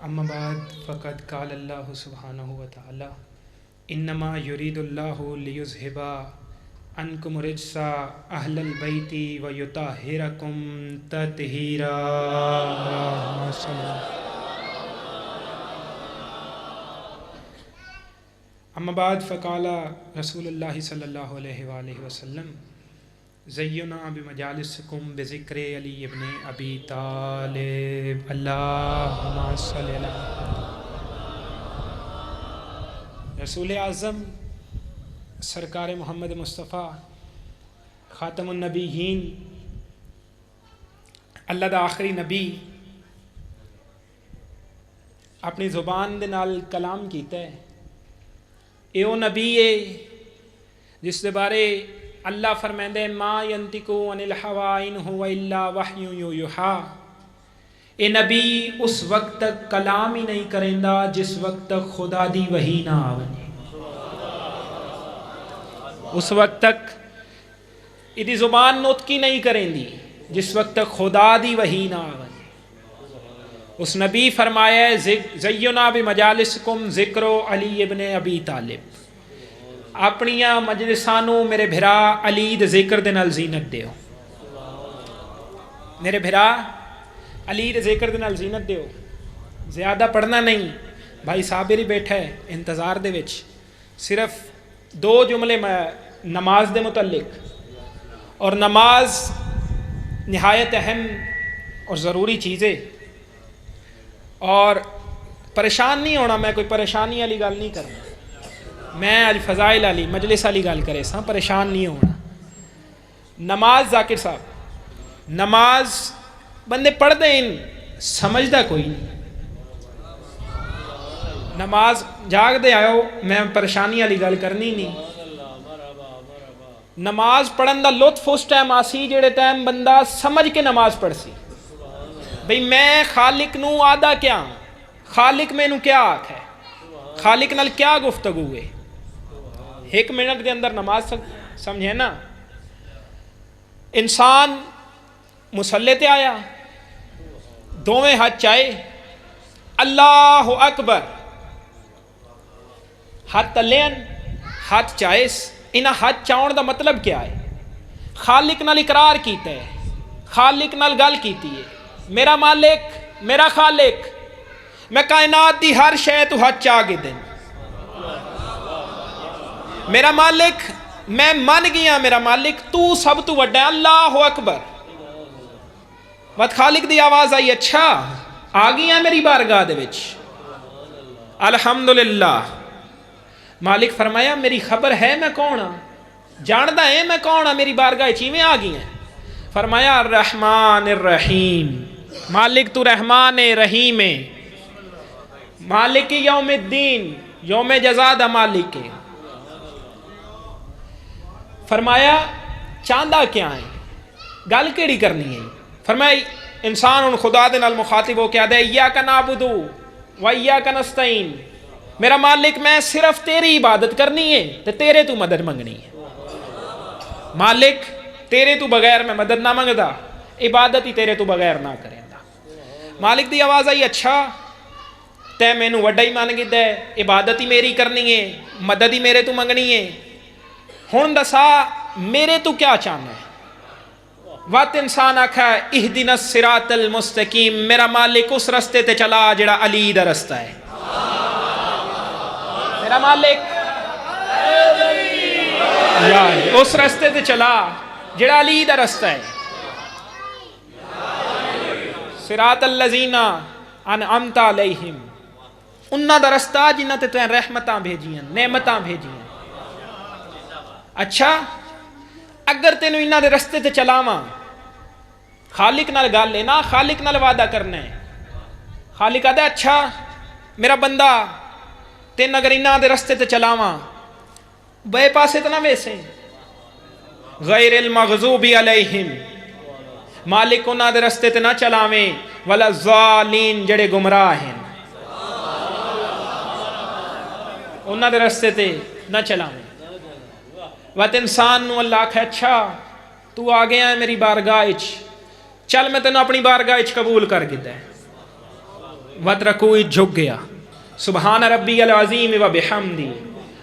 اما بعد فقد قال اللہ سبحانہ وتعالی انما یرید اللہ لیذھب عنکم الرجس اہل البیت ویطہرکم تطہیرا۔ اما بعد فقال رسول اللہ صلی اللہ علیہ وآلہ وسلم زینا بمجالسکم بذکر علی ابن ابی طالب اللہم صلی اللہ۔ رسول اعظم سرکار محمد مصطفیٰ خاتم النبیین اللہ دا آخری نبی اپنی زبان دے نال کلام کیتا ہے۔ اے او نبی ہے جس دے بارے اللہ فرمائندے ما ینطق عن الہوی ان هو الا وحی یوحی۔ اے نبی اس وقت تک کلام ہی نہیں کریندا جس وقت تک خدا دی وحی نہ آوے۔ اس وقت تک ایدی زبان نطقی نہیں کریندی جس وقت تک خدا دی وحی نہ آوے۔ اس نبی فرمایا ہے زینا بمجالسکم ذکر علی ابن ابی طالب، اپنیاں مجلسانوں میرے بھرا علی دے ذکر دے نال زینت دیو، میرے بھرا علی دے ذکر دے نال زینت دیو۔ زیادہ پڑھنا نہیں، بھائی صابر ہی بیٹھا ہے انتظار دے وچ، صرف دو جملے میں نماز دے متعلق، اور نماز نہایت اہم اور ضروری چیزیں، اور پریشان نہیں ہونا، میں کوئی پریشانی والی گل نہیں کرنا، میں اج فضائل والی مجلس والی گل کرے سا، پریشان نہیں ہونا۔ نماز ذاکر صاحب، نماز بندے پڑھ دیں سمجھدا کوئی نہیں، نماز جاگ دے آئو، میں پریشانی والی گل کرنی نہیں۔ نماز پڑھن دا لطف اس ٹائم آسی جڑے ٹائم بندہ سمجھ کے نماز پڑھ سی، بھئی میں خالق نو آدھا کیا، خالق میں نو کیا آکھ ہے، خالق نال کیا گفتگو ہے، ایک منٹ دے اندر نماز سمجھے نا۔ انسان مصلی تے آیا، دوویں ہاتھ چائے اللہ اکبر، ہاتھ تلین ہاتھ چائس، انہاں ہاتھ چاؤن دا مطلب کیا ہے؟ خالق نال اقرار کیتا ہے، خالق نال گل کیتی ہے، میرا مالک میرا خالق، میں کائنات دی ہر شے تو ہاتھ چاہ کے دیں، میرا مالک میں من گیا، میرا مالک تو سب تو وڈا ہے، اللہ اکبر۔ وقت خالق دی آواز آئی، اچھا آ گیا میری بارگاہ دے وچ، الحمدللہ۔ مالک فرمایا میری خبر ہے میں کون ہاں، جاندا ہے میں کون ہاں، میری بارگاہ چیویں آ گئی ہیں؟ فرمایا الرحمن الرحیم، مالک تو رحمان رحیم ہے، مالک یوم الدین، یوم جزا دا مالک ہے۔ فرمایا چاندہ کیا ہے، گل کیڑی کرنی ہے؟ فرمایا انسان ان خدا دے نال مخاطب ہو کے آدھے ایاک نعبد و ایاک نستعین، میرا مالک میں صرف تیری عبادت کرنی ہے تے تیرے تو مدد منگنی ہے، مالک تیرے تو بغیر میں مدد نہ منگدا، عبادت ہی تیرے تو بغیر نہ کریں دا۔ مالک دی آواز آئی، اچھا تے مینوں وڈا ہی مان گدا ہے، عبادت ہی میری کرنی ہے، مدد ہی میرے تو منگنی ہے، ہن دسا میرے تو کیا چاہنا ہے؟ وقت انسان آکھا اہدنا الصراط المستقیم، میرا مالک اس رستے تے چلا جڑا علی دا رستہ ہے، میرا مالک اس رستے تے چلا جڑا علی دا رستہ ہے، صراط الذین انعمت علیہم، انہاں دا رستہ جنہاں تے تیں رحمتاں بھیجیاں، نعمتاں بھیجیاں۔ اچھا اگر تینوں انہاں دے رستے تے چلاواں، خالق نال گل ہے نا، خالق نال وعدہ کرنا ہے، خالق آدھا اچھا میرا بندہ تین اگر انہاں دے رستے تے چلاواں، بے پاسے تو نہ ویسے، غیر المغضوب علیہم، مالک انہاں دے رستے تے نہ چلاویں، ولا الضالین جڑے گمراہ ہیں، انہاں دے رستے تے نہ چلاویں۔ وقت انسان نو اللہ آکھے اچھا تو آ گیا ہے میری بارگاہ وچ، چل میں تینوں اپنی بارگاہ وچ قبول کر گدا ہے، وت رکوع جھک گیا. سبحان ربی العظیم و بحمدی.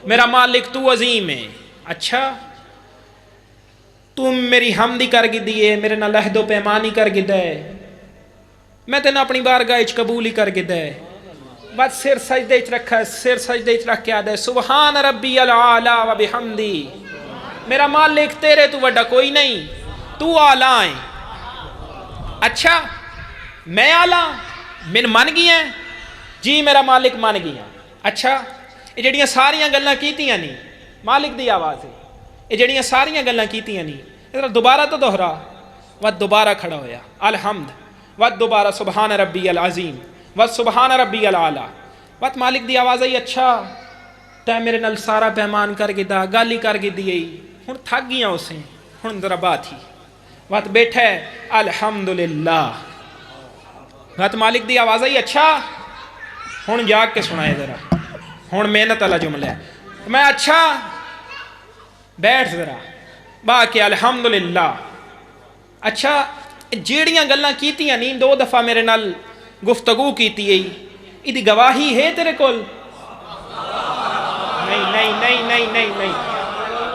میرا مالک تو عظیم ہے. اچھا تم میری حمدی کر گی دیے, میرے نال عہد و پیمانی کر گی دے, میں تینوں اپنی بارگاہ وچ قبول ہی کر گی دے. بس سر سجدے وچ رکھا, سر سجدے وچ رکھ کے آدھے سبحان ربی العالی و بحمدی. میرا مالک تیرے تو وڈا کوئی نہیں, تو اعلیٰ ہے. اچھا میں اعلیٰ, من من گیا جی میرا مالک من گیا. اچھا یہ جڑیاں ساریاں گلاں کیتیاں نہیں, مالک دی آواز ہے, یہ جڑیاں ساریاں گلاں کیتیاں نہیں, ادھر دوبارہ تو دوہرا. وت دوبارہ کھڑا ہویا الحمد, وت دوبارہ سبحان ربی العظیم, وت سبحان ربی العالی. وت مالک دی آواز آئی اچھا تے میرے نال سارا پیمان کر کے دا, گل ہی کر کے دی, ہن تھک گیا اسے, ہن ذرا بات ہی. وت بیٹھا ہے الحمدللہ. وت مالک دی آواز آئی اچھا ہن جاگ کے سنائے ذرا, ہن محنت والا جملہ ہے. میں اچھا بیٹھ ذرا با کے الحمدللہ. اچھا جیڑیاں گلاں کیتیاں نہیں, 2 دفعہ میرے نال گفتگو کیتی ہے, ایدی گواہی ہے تیرے کول؟ نہیں نہیں نہیں نہیں نہیں نہیں,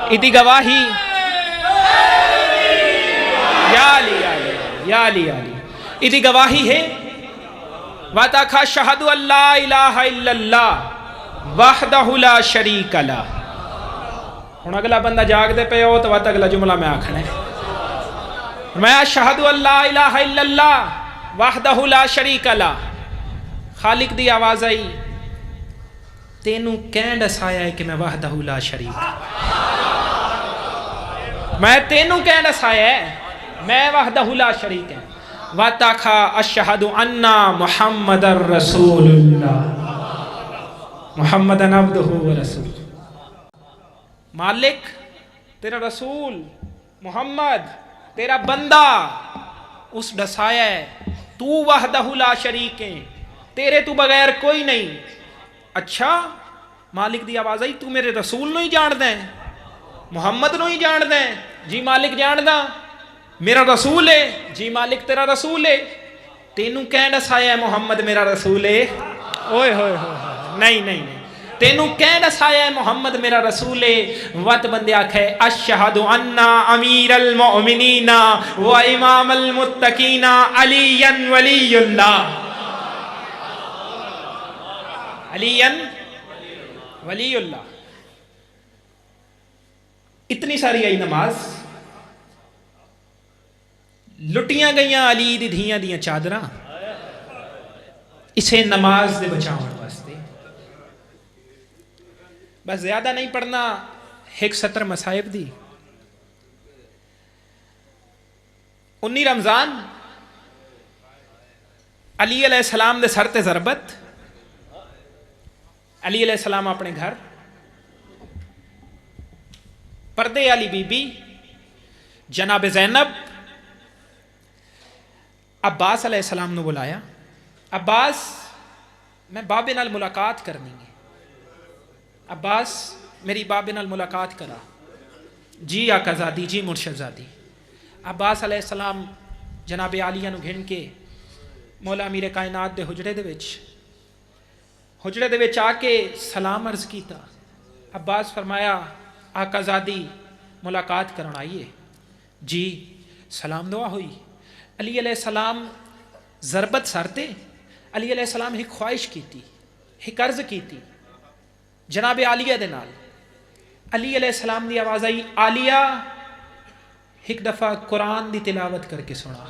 ایدی گواہی یا علی یا علی یا علی یا علی, ایدی گواہی ہے. وَتَخَ شَهَدُ أَن لَا إِلَٰهَ إِلَّا اللَّهُ وَحْدَهُ لَا شَرِيكَ لَهُ. ہن اگلا بندہ جاگ دے پے ہو تو وت اگلا جملہ میں آکھنا ہے, میں اشہد ان لا الہ الا اللہ وحدہ لا شریک لہ. خالق دی آواز آئی تینوں کہیں دسایا ہے کہ میں وحدہ لا شریک, میں تینوں کہیں دسایا ہے میں وحدہ لا شریک ہے. وَتَخَ أَشْهَدُ أَنَّ مُحَمَّدَ الرَّسُولُ اللَّهِ محمدًا عبدہ ورسولہ. مالک تیرا رسول محمد تیرا بندہ اس ڈسایا ہے تو وحدہ لا شریک ہے, تیرے تو بغیر کوئی نہیں. اچھا مالک دی آواز آئی تو میرے رسول نو ہی جان دیں, محمد نو ہی جان دیں؟ جی مالک جان دا, میرا رسول ہے. جی مالک تیرا رسول ہے. تینوں کہیں دسایا ہے محمد میرا رسول ہے؟ اوئے ہوئے ہوئے نہیں نہیں نہیں, تینوں کہیں دسایا ہے محمد میرا رسول ہے. وت بندے آکھے اشہد ان امیر المؤمنین و امام المتقین علی ولی اللہ. علی ولی اللہ. اتنی ساری آئی نماز, لٹیاں گئیاں علی دی دھیاں دیاں چادراں, اسے نماز دے بچاؤن واسطے. بس زیادہ نہیں پڑھنا, 1 سطر مصائب دی. 19 رمضان علی علیہ السلام دے سر تے ضربت. علی علیہ السلام اپنے گھر, پردے والی بی بی جناب زینب عباس علیہ السلام نے بلایا. عباس میں بابے نال ملاقات کرنی ہے. عباس میری بابے نال ملاقات کرا. جی آقا زادی, جی مرشد زادی. عباس علیہ السلام جناب عالیہ نو گھن کے مولا امیر کائنات دے حجرے دے وچ آ کے سلام عرض کیتا. عباس فرمایا آقا زادی ملاقات کرن آئیے. جی سلام دعا ہوئی. علی علیہ السلام ضربت سرتے, علی علیہ السلام ایک خواہش کی تھی, ایک عرض کی تھی جناب عالیہ دے نال. علی علیہ السلام دی آواز آئی عالیہ ایک دفعہ قرآن دی تلاوت کر کے سنا.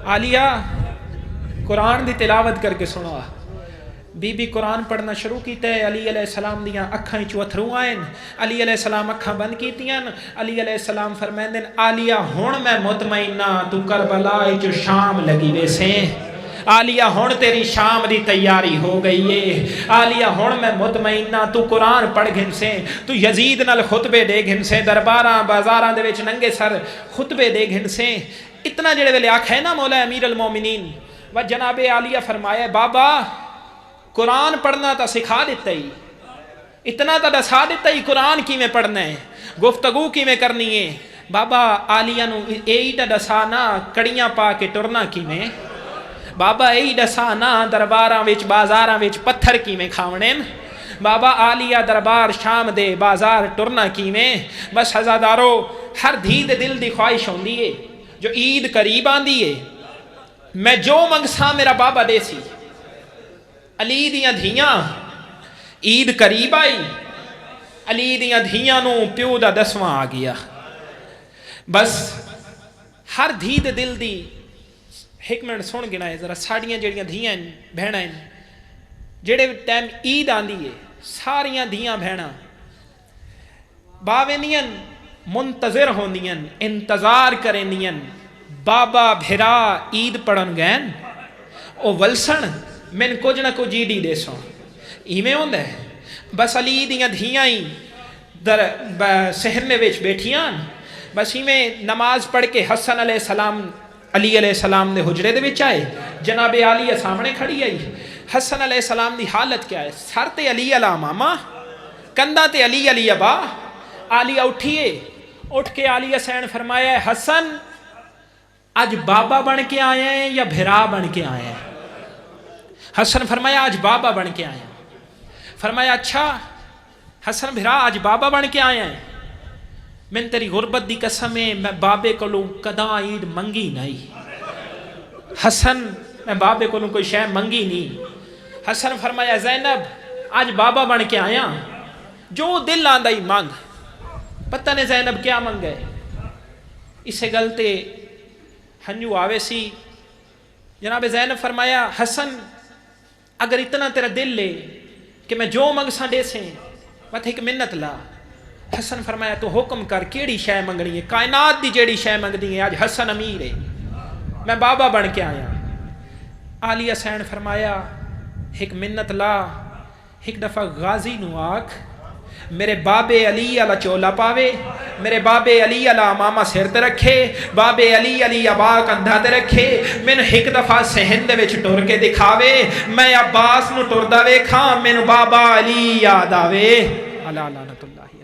عالیہ قرآن دی تلاوت کر کے سنا. بی بی قرآن پڑھنا شروع کیتا ہے. علی علیہ السلام دیاں اکھاں وچوں اتھرو آئیں. علی علیہ السلام اکھاں بند کیتیاں. علی علیہ السلام فرمائندے عالیہ ہن میں مطمئنہ تو کربلا وچ شام لگی ویسیں. عالیہ ہن تیری شام دی تیاری ہو گئی ہے. عالیہ ہن میں مطمئنہ تو قرآن پڑھ گھن سے, تو یزید نال خطبے دے گھن سے, درباراں بازاراں دے وچ ننگے سر خطبے دے گھن سے. اتنا جڑے ویلے آکھے نا مولا امیر المومنین و جناب عالیہ فرمایا بابا قرآن پڑھنا تا سکھا دیتا ہی, اتنا تا دسا دیتا ہی قرآن کی میں پڑھنا ہے, گفتگو کی میں کرنی ہے. بابا عالیہ نو ایڈا دسانا کڑیاں پا کے ٹرنا کی میں. بابا یہی دسا نا درباراں وچ بازاراں وچ پتھر کیویں کھاونے بابا آلیا دربار شام دے بازار ٹرنا کیویں بس ہزادارو ہر دھی دے دل دی خواہش ہوندی ہے جو عید قریب آندی ہے میں جو منگساں میرا بابا دے سی علی دیاں دھیاں عید قریب آئی علی دیاں دھیاں نو پیو دا 10واں آ گیا بس ہر دھی دے دل دی ایک منٹ سن گنا ہے ذرا ساڑیاں جڑیاں دھیاں بہناں جڑے ٹائم عید آندی ہے ساریاں دھیاں بہناں باویندیاں منتظر ہوندیاں انتظار کرندیاں بابا بھرا عید پڑھن گئن او ولسن من کچھ نہ کچھ عیدی دے سو ایویں ہوندا ہے بس علی دیاں دھیاں ہی در سہرنے وچ بیٹھیاں بس ایویں نماز پڑھ کے حسن علیہ السلام علی علیہ السلام دے حجرے دے وچ آئے جناب عالیہ سامنے کھڑی آئی حسن علیہ السلام دی حالت کیا ہے سر تے علی علی ماما کندھاں تے علی علی ابا عالیہ اٹھیے اٹھ کے عالیہ سین فرمایا ہے حسن آج بابا بن کے آئے ہیں یا بھرا بن کے آئے ہیں حسن فرمایا آج بابا بن کے آئے ہیں فرمایا اچھا حسن بھرا آج بابا بن کے آئے ہیں میں تیری غربت دی قسم ہے میں بابے کولوں کداں عید منگی نہیں حسن میں بابے کولوں کوئی شے منگی نہیں حسن فرمایا زینب آج بابا بن کے آیا جو دل آندا ہی مانگ پتہ نہیں زینب کیا منگ گئے اسے گلتے ہنجو آوے سی جناب زینب فرمایا حسن اگر اتنا تیرا دل لے کہ میں جو منگساں دے سے بات ایک منت لا حسن فرمایا تو حکم کر کیڑی شے منگنی ہے کائنات دی جیڑی شے منگنی ہے آج حسن امیر ہے میں بابا بن کے آیا عالیہ سین فرمایا ایک منت لا ایک دفعہ غازی نو آکھ میرے بابے علی علی چولا پاوے میرے بابے علی علی ماما سر تے رکھے بابے علی علی ابا کندھا تے رکھے مینوں ایک دفعہ صحن دے وچ ٹر کے دکھاوے میں عباس نو ٹردا ویکھاں مینوں بابا علی یاد آوے اللہ لعنت اللہ